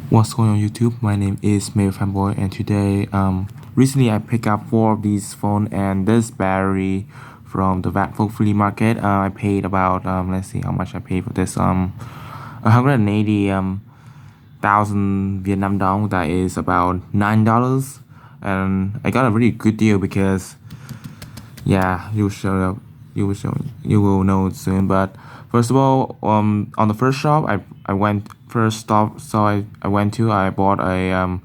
What's going on YouTube? My name is Mayo Fanboy, and today recently I picked up 4 of these phone and this battery from the Vạn Flea market. I paid about let's see how much I paid for this 180 thousand Vietnam dong, that is about $9, and I got a really good deal because yeah, you will know soon. But first of all, on the first shop I went first stop so I went to, I bought a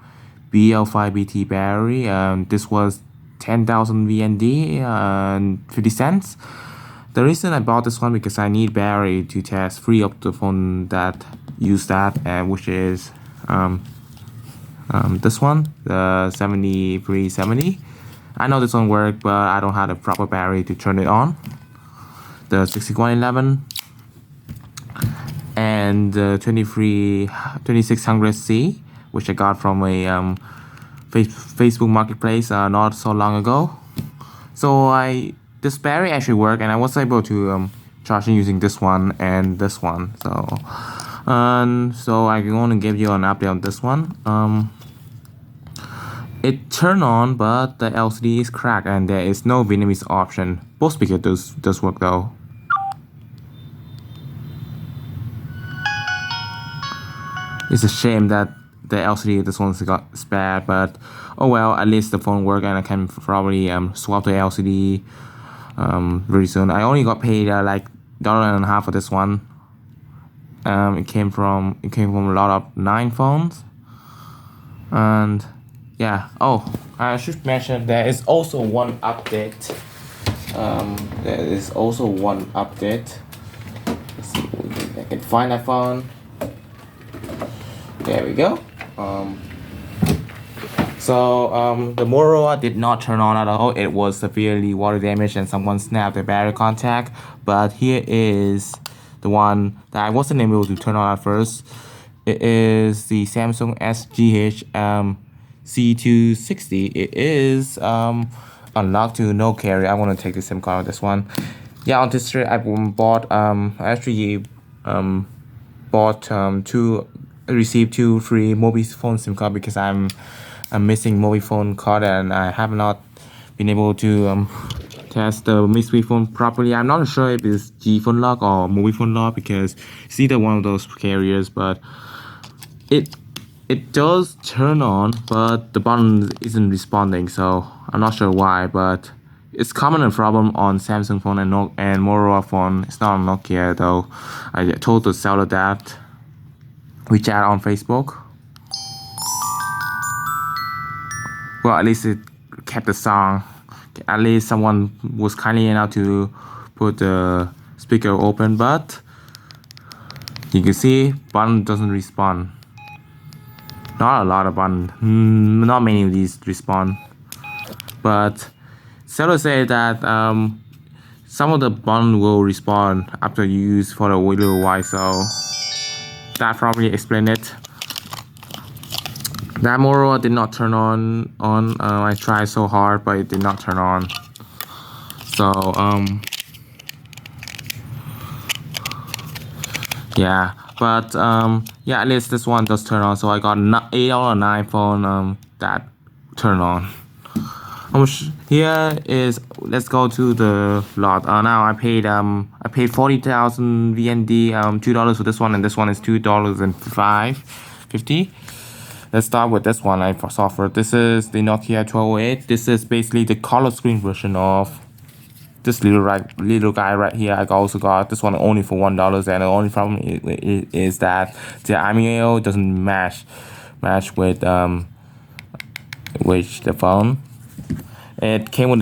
BL5BT battery. This was 10,000 VND and 50 cents. The reason I bought this one because I need battery to test 3 of the phone that use that, and which is this one, the 7370. I know this one works, but I don't have a proper battery to turn it on. The 6111 and the 2600C, which I got from a Facebook Marketplace not so long ago. So this battery actually worked, and I was able to charge it using this one and this one. So I'm going to give you an update on this one. It turned on, but the LCD is cracked and there is no Vietnamese option. Both speakers does work though. It's a shame that the LCD this one's got bad, but oh well, at least the phone works and I can probably swap the LCD very soon. I only got paid like $1.50 for this one. It came from a lot of 9 phones, and yeah. Oh, I should mention there is also one update. Let's see if I can find that phone. There we go. The Motorola did not turn on at all. It was severely water damaged and someone snapped the battery contact. But here is the one that I wasn't able to turn on at first. It is the Samsung SGH C260. It is unlocked to no carrier. I want to take the SIM card on this one. Yeah, on this trip I bought received 2 free mobile phone SIM card because I'm missing mobile phone card and I have not been able to test the mobile phone properly. I'm not sure if it's G phone lock or mobile phone lock because it's either one of those carriers, but it does turn on, but the button isn't responding, so I'm not sure why. But it's common problem on Samsung phone and Motorola phone. It's not on Nokia though. I told the seller that. We chat on Facebook. Well, at least it kept the song. At least someone was kindly enough to put the speaker open, but you can see button doesn't respond. Not a lot of button. Not many of these respond. But seller said that some of the button will respond after you use for a little while, so that probably explained it. That Motorola did not turn on. I tried so hard, but it did not turn on. So yeah, but yeah, at least this one does turn on. So I got $8 phone that turn on. Here is, let's go to the lot. Now I paid 40,000 VND, $2 for this one, and this one is $2.50. Let's start with this one I saw first. This is the Nokia 1208. This is basically the color screen version of this little guy right here. I also got this one only for $1, and the only problem is that the IMEI doesn't match with the phone. It came with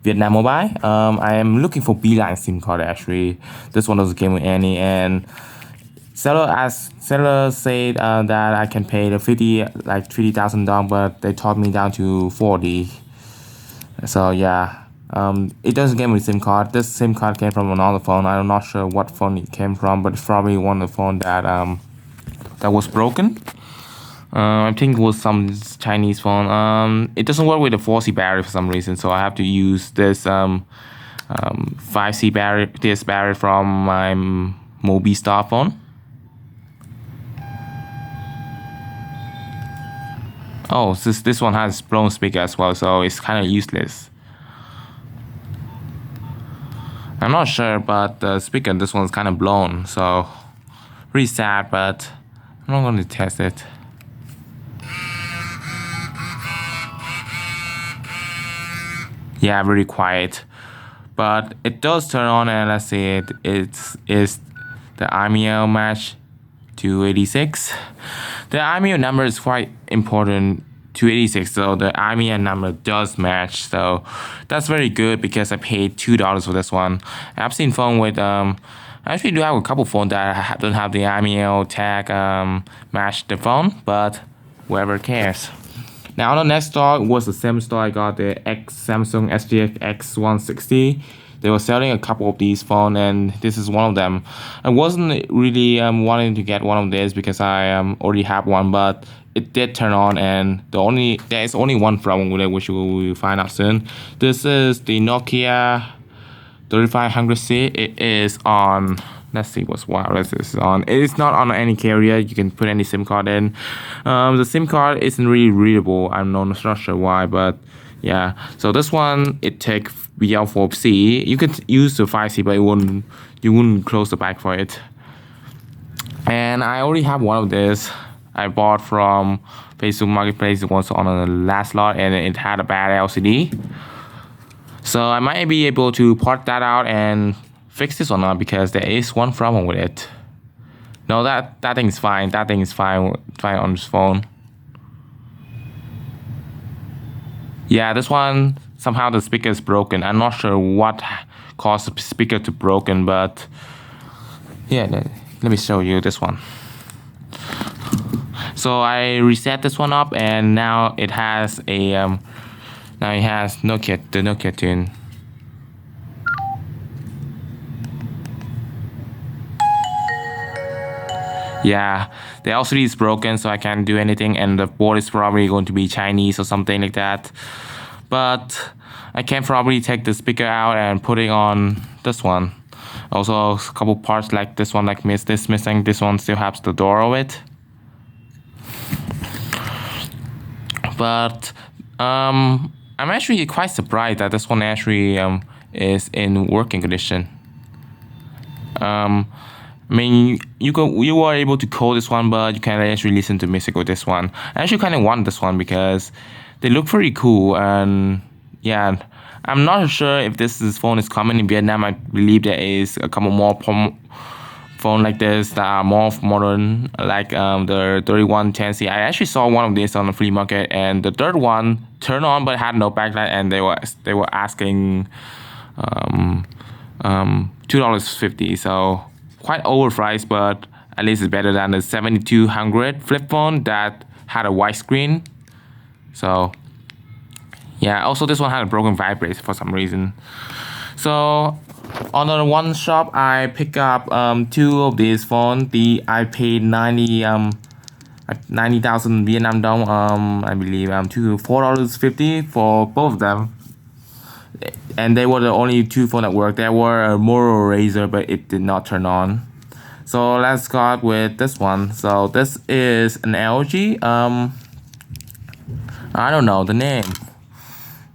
Vietnam Mobile. I am looking for Beeline SIM card actually. This one doesn't came with any, and seller said that I can pay the 50,000 dong, but they talked me down to 40. So yeah, it doesn't come with SIM card. This SIM card came from another phone. I'm not sure what phone it came from, but it's probably one of the phone that was broken. I think it was some Chinese phone. It doesn't work with the 4C battery for some reason, so I have to use this 5C battery, this battery from my Mobistar phone. Oh, this one has blown speaker as well, so it's kind of useless. I'm not sure, but the speaker in this one's kind of blown, so pretty sad, but I'm not going to test it. Yeah, very quiet, but it does turn on, and let's see, it's the IMEI match 286. The IMEI number is quite important. 286, so the IMEI number does match, so that's very good because I paid $2 for this one. I've seen phone with I actually do have a couple phones that don't have the IMEI tag match the phone, but whoever cares. Now the next store was the same store I got the Samsung SGX X160. They were selling a couple of these phones, and this is one of them. I wasn't really wanting to get one of these because I already have one, but it did turn on, and there is only one problem with it, which we will find out soon. This is the Nokia 3500C. It is on. Let's see what's wireless is on. It is not on any carrier. You can put any SIM card in. The SIM card isn't really readable. I'm not sure why, but yeah. So this one, it takes BL4C. You could use the 5C, but you wouldn't close the back for it. And I already have one of this. I bought from Facebook Marketplace. It was on the last lot, and it had a bad LCD. So I might be able to part that out and fix this or not, because there is one problem with it. No, that thing is fine. That thing is fine on this phone. Yeah, this one, somehow the speaker is broken. I'm not sure what caused the speaker to broken, but yeah, let me show you this one. So I reset this one up, and now it has a the Nokia tune. Yeah, the LCD is broken, so I can't do anything, and the board is probably going to be Chinese or something like that. But I can probably take the speaker out and put it on this one. Also, a couple parts like this one, like missing. This one still has the door of it. But I'm actually quite surprised that this one actually is in working condition. I mean, you were able to code this one, but you can't actually listen to music with this one. I actually kind of want this one because they look pretty cool, and yeah, I'm not sure if this phone is common in Vietnam. I believe there is a couple more phone like this that are more modern, like the 3110C. I actually saw one of these on the flea market, and the third one turned on but had no backlight, and they were asking $2.50. So quite overpriced, but at least it's better than the 7200 flip phone that had a white screen. So yeah, also this one had a broken vibrator for some reason. So on the one shop, I pick up two of these phones. I paid 90,000 Vietnam dong, I believe, to $4.50 for both of them. And they were the only two phones that worked. There were a Motorola Razr, but it did not turn on. So let's start with this one. So this is an LG. I don't know the name.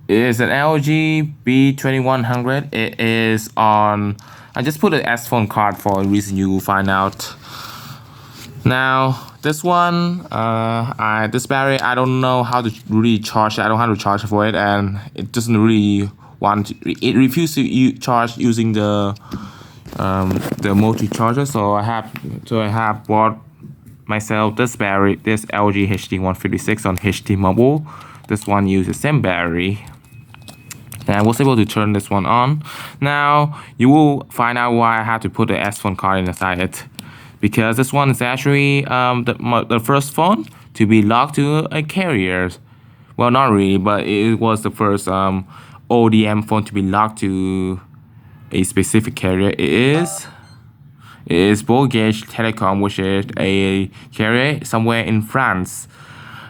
It is an LG B2100. It is on. I just put an S phone card for a reason you will find out. Now this one, this battery, I don't know how to really charge it. I don't know how to charge for it, and it doesn't really want to, it refuses to charge using the multi charger. So I have bought myself this battery, this LG HD156 on HD Mobile. This one uses the same battery, and I was able to turn this one on. Now you will find out why I had to put the S phone card inside it, because this one is actually the first phone to be locked to a carrier. Well, not really, but it was the first ODM phone to be locked to a specific carrier. It is Bouygues Telecom, which is a carrier somewhere in France,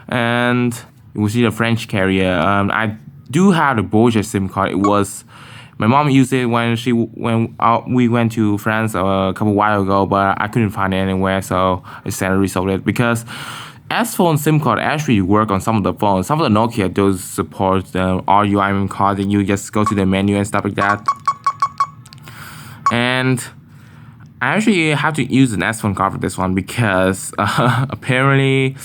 and you will see the French carrier. I do have the Bouygues SIM card. It was My mom used it when we went to France a couple while ago, but I couldn't find it anywhere, so I sadly resold it because S phone SIM card actually work on some of the phones. Some of the Nokia does support the RUIM card, and you just go to the menu and stuff like that. And I actually have to use an S phone card for this one because apparently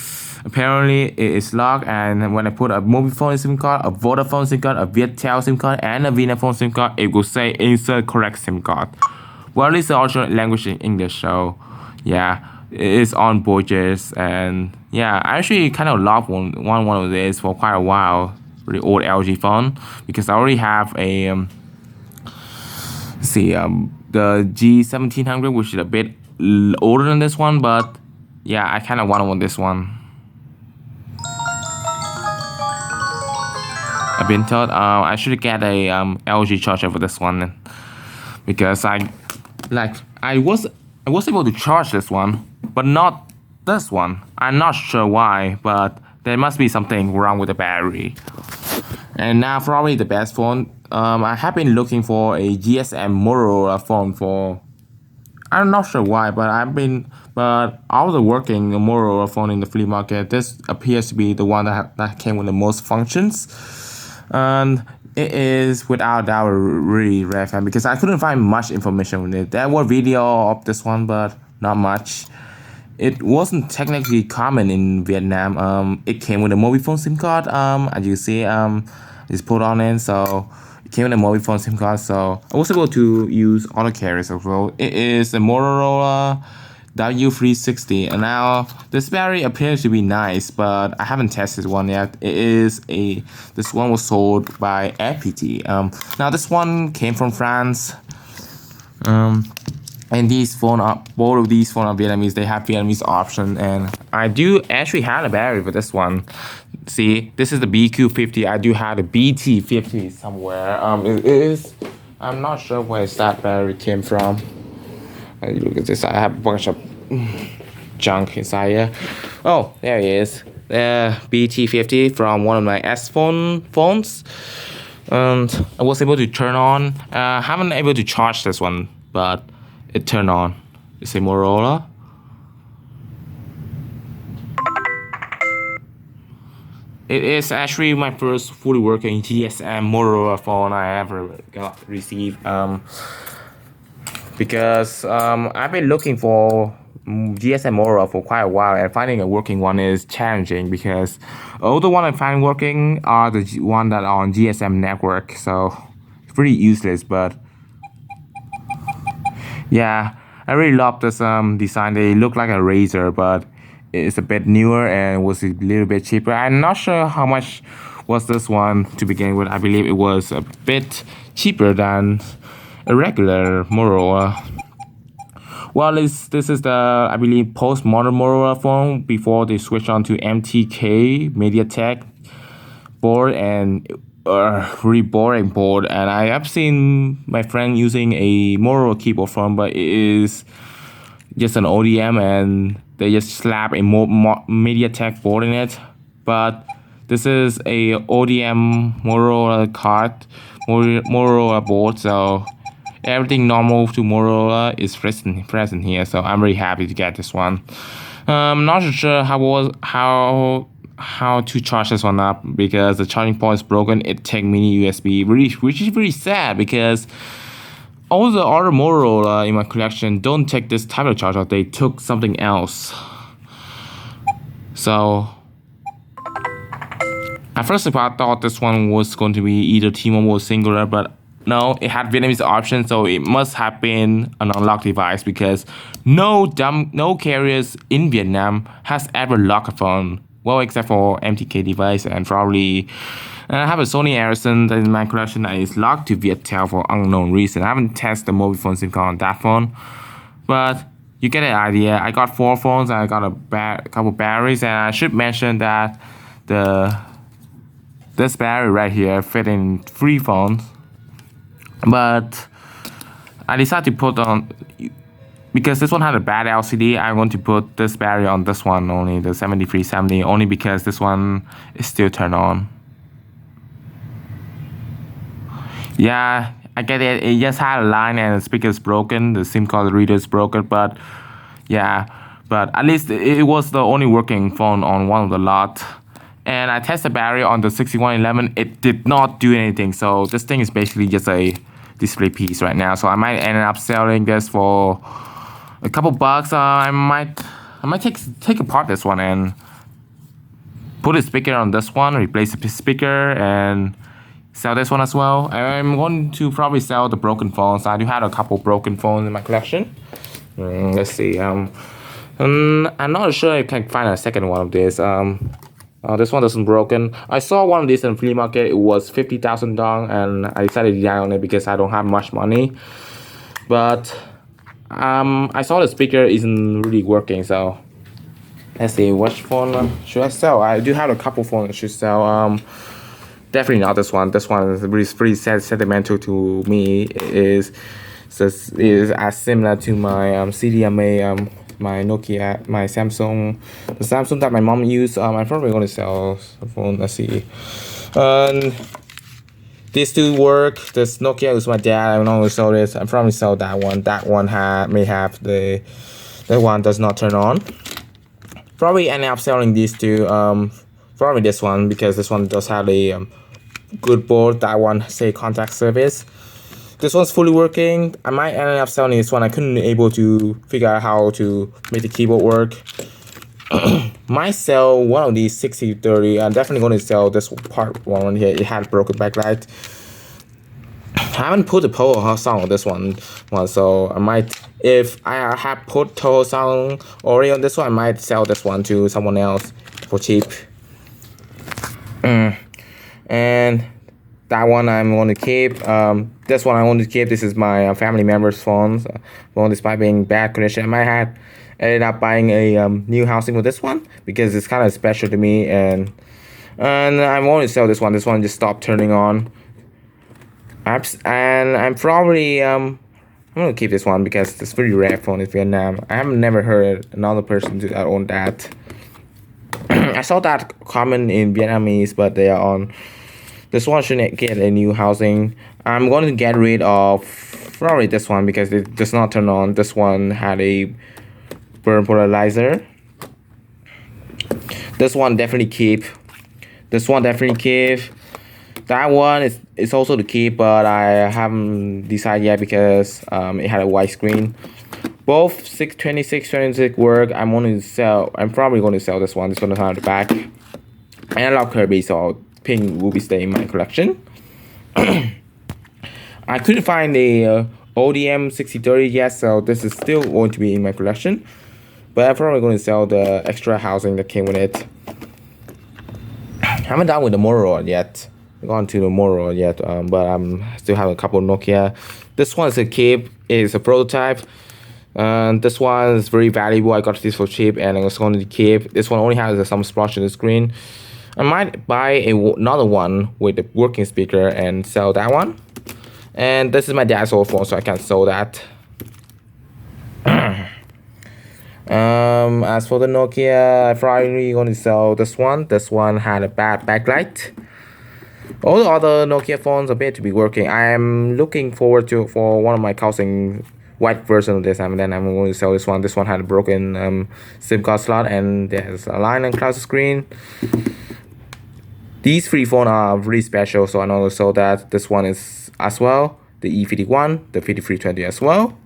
it is locked, and when I put a Mobifone SIM card, a Vodafone SIM card, a Viettel SIM card, and a Vinaphone SIM card, it will say insert correct SIM card. Well, it's the original language in English, so yeah, it is on Borges, and yeah, I actually kind of love one of these for quite a while. Really old LG phone because I already have a the G1700, which is a bit older than this one, but yeah, I kind of want this one. I've been told I should get a LG charger for this one because I was able to charge this one, but not this one. I'm not sure why, but there must be something wrong with the battery. And now probably the best phone. I have been looking for a GSM Motorola phone for, I'm not sure why, but I was working a Motorola phone in the flea market. This appears to be the one that came with the most functions, and it is without doubt a really rare phone because I couldn't find much information on it. There were video of this one, but not much. It wasn't technically common in Vietnam. It came with a Mobifone SIM card. As you see, it's put on it, so it came with a Mobifone SIM card. So I was able to use other carriers as well. It is a Motorola W360, and now this battery appears to be nice, but I haven't tested one yet. This one was sold by FPT. Now this one came from France. And both of these phones are Vietnamese. They have Vietnamese option, and I do actually have a battery for this one. See, this is the BQ50. I do have the BT50 somewhere. It is. I'm not sure where that battery came from. Look at this. I have a bunch of junk inside here. Oh, there it is. The BT50 from one of my S phones. And I was able to turn on. Haven't able to charge this one, but it turned on. It's a Motorola. It is actually my first fully working GSM Motorola phone I ever received. Because I've been looking for GSM Motorola for quite a while, and finding a working one is challenging because all the one I find working are the one that are on GSM network, so it's pretty useless. But yeah, I really love this design. They look like a Razr, but it's a bit newer and was a little bit cheaper. I'm not sure how much was this one to begin with. I believe it was a bit cheaper than a regular Motorola. Well, this is the, I believe, post-modern Motorola phone before they switched on to MTK MediaTek board, and really boring board. And I have seen my friend using a Motorola keyboard phone, but it is just an ODM, and they just slap a MediaTek board in it. But this is a ODM Motorola card, Motorola board, so everything normal to Motorola is present here. So I'm very happy to get this one. I'm not sure how to charge this one up because the charging port is broken. It takes mini USB, which is really sad because all the other Motorola in my collection don't take this type of charger. They took something else. So at first I thought this one was going to be either T-Mobile or Singular, but no, it had Vietnamese option, so it must have been an unlocked device because no carriers in Vietnam has ever locked a phone. Well, except for MTK device and probably. And I have a Sony Ericsson in my collection that is locked to Viettel for unknown reason. I haven't tested the Mobifone SIM card on that phone, but you get an idea. I got 4 phones and I got a couple batteries, and I should mention that this battery right here fit in 3 phones. But I decided to put on, because this one had a bad LCD, I'm going to put this battery on this one only, the 7370, only because this one is still turned on. Yeah, I get it. It just had a line and the speaker's broken. The SIM card reader is broken, but yeah. But at least it was the only working phone on one of the lot. And I tested battery on the 6111. It did not do anything. So this thing is basically just a display piece right now. So I might end up selling this for a couple bucks. I might take apart this one and put a speaker on this one, replace the speaker, and sell this one as well. I'm going to probably sell the broken phones. I do have a couple broken phones in my collection. Let's see. I'm not sure if I can find a second one of this. This one isn't broken. I saw one of these in the flea market. It was 50,000 dong, and I decided to die on it because I don't have much money. But I saw the speaker isn't really working, so let's see which phone should I sell. I do have a couple phones I should sell. Definitely not this one. This one is really pretty sentimental to me. It is as similar to my CDMA, my Nokia, my Samsung, the Samsung that my mom used. I'm probably going to sell the phone. Let's see. These two work. This Nokia is my dad. I'm not going to sell this. I'm probably sell that one. That one may have that one does not turn on. Probably end up selling these two. Probably this one because this one does have a good board. That one say contact service. This one's fully working. I might end up selling this one. I couldn't able to figure out how to make the keyboard work. Might sell one of these 6030. I'm definitely going to sell this part one here. It had broken backlight. I haven't put the Toho sound on this one, so I might, if I have put Toho sound already on this one, I might sell this one to someone else for cheap. And that one I'm going to keep. This one I want to keep. This is my family member's phone. Phone, despite being bad condition, I might have ended up buying a new housing with this one because it's kind of special to me. And I'm going to sell this one. This one just stopped turning on. And I'm probably I'm gonna keep this one because it's pretty rare phone in Vietnam. I haven't never heard another person to own that. I saw that common in Vietnamese, but they are on. This one shouldn't get a new housing. I'm going to get rid of probably this one because it does not turn on. This one had a burn polarizer. This one definitely keep. This one definitely keep. That one is also to keep, but I haven't decided yet because it had a white screen. Both 626 work. I'm probably going to sell this one. This one doesn't have the back. And I love Kirby, so pink will be staying in my collection. I couldn't find a ODM 6030 yet, so this is still going to be in my collection. But I'm probably going to sell the extra housing that came with it. I haven't done with the Motorola yet. Gone to the Motorola yet, but I'm still have a couple of Nokia. This one is a keep. It's a prototype. This one is very valuable. I got this for cheap, and I was going to keep. This one only has some splotch on the screen. I might buy another one with a working speaker and sell that one. And this is my dad's old phone, so I can't sell that. As for the Nokia, I'm probably going to sell this one. This one had a bad backlight. All the other Nokia phones appear to be working. I am looking forward for one of my cousin white version of this, and then I'm going to sell this one. This one had a broken SIM card slot, and there's a line and cloud screen. These three phones are really special, so I know so that this one is as well. The E51, the 5320 as well.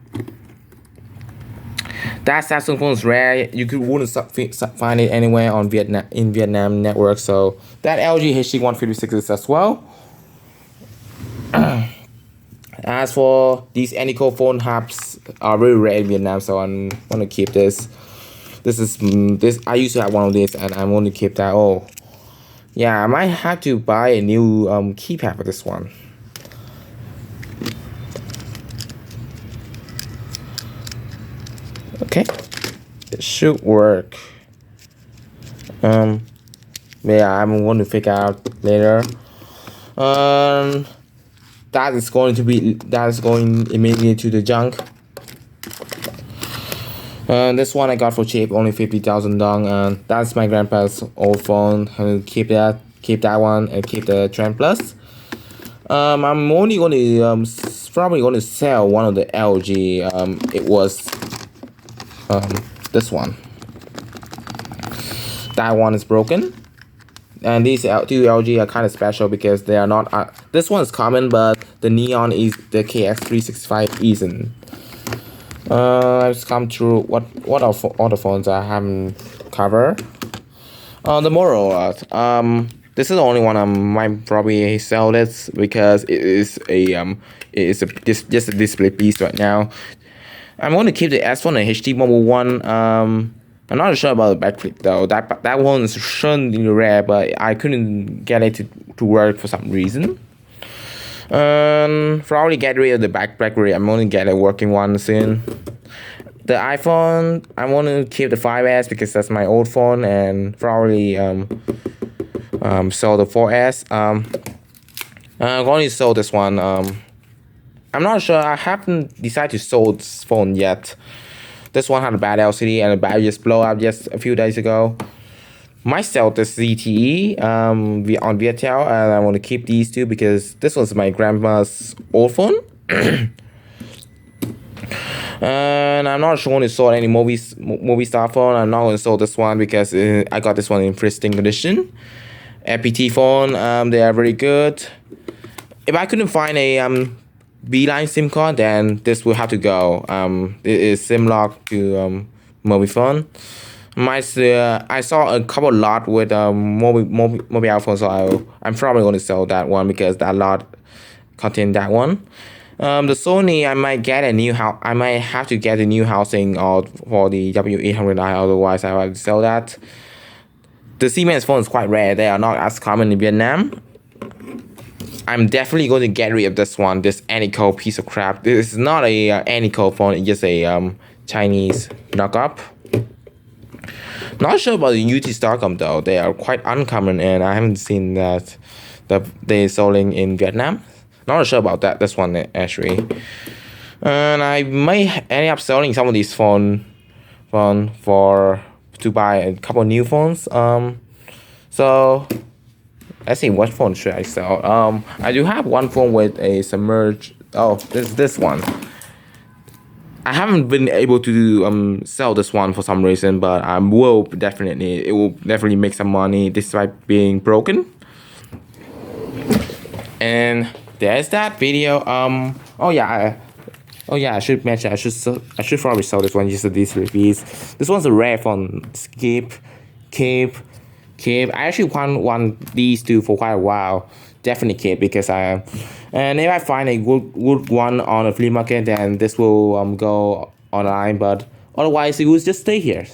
That Samsung phone is rare. You wouldn't find it anywhere on Vietnam network. So that LG HD156 is as well. As for these Anyco phone hubs are very rare in Vietnam, so I'm gonna keep this. This I used to have one of these, and I'm going to keep that. Oh, yeah, I might have to buy a new keypad for this one. Okay, it should work. Yeah, I'm going to figure out later. That is going immediately to the junk. This one I got for cheap, only 50,000 dong. And that's my grandpa's old phone. I'm gonna keep that one, and keep the Trend Plus. I'm only going to probably going to sell one of the LG. It was um this one. That one is broken. And these two LG are kind of special because they are not. This one is common, but the neon is the KX365 isn't. Let's come through what are all the phones I haven't covered. The Motorola. This is the only one I might probably sell this because it is just a display piece right now. I'm going to keep the S1 and HD Mobile One. I'm not sure about the backlit though. That one is certainly rare, but I couldn't get it to work for some reason. Probably get rid of the BlackBerry. I'm only get a working one soon. The iPhone, I want to keep the 5S because that's my old phone, and probably sell the 4S. I'm going to sell this one. I'm not sure. I haven't decided to sell this phone yet. This one had a bad LCD and the battery just blew up just a few days ago. Might sell the ZTE on Viettel, and I want to keep these two because this was my grandma's old phone. And I'm not sure when to sell any movie star phone. I'm not going to sell this one because I got this one in pristine condition. FPT phone, they are very good. If I couldn't find a Beeline SIM card, then this will have to go. It is SIM locked to Mobifone. I saw a couple lot with mobile phones, so I'm probably going to sell that one because that lot contained that one. The Sony, I might get a new house. I might have to get a new housing for the W800i, otherwise I have to sell that. The Siemens phone is quite rare. They are not as common in Vietnam. I'm definitely going to get rid of this one, this Anyco piece of crap. This is not a Anyco phone, it's just a Chinese knockoff. Not sure about the UT Stockholm though. They are quite uncommon, and I haven't seen that they're selling in Vietnam. Not sure about that. This one actually, and I might end up selling some of these phone to buy a couple new phones. So let's see, what phone should I sell? I do have one phone with a submerged. Oh, this one. I haven't been able to sell this one for some reason, but it will definitely make some money despite being broken. And there's that video. Oh yeah, I should mention I should probably sell this one just at these reviews. This one's a rare phone. Cape. I actually want these two for quite a while. Definitely Cape because and if I find a good one on a flea market, then this will go online. But otherwise, it will just stay here.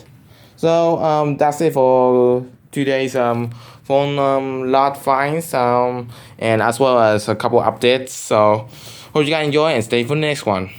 So that's it for today's phone lot finds and as well as a couple updates. So hope you guys enjoy and stay for the next one.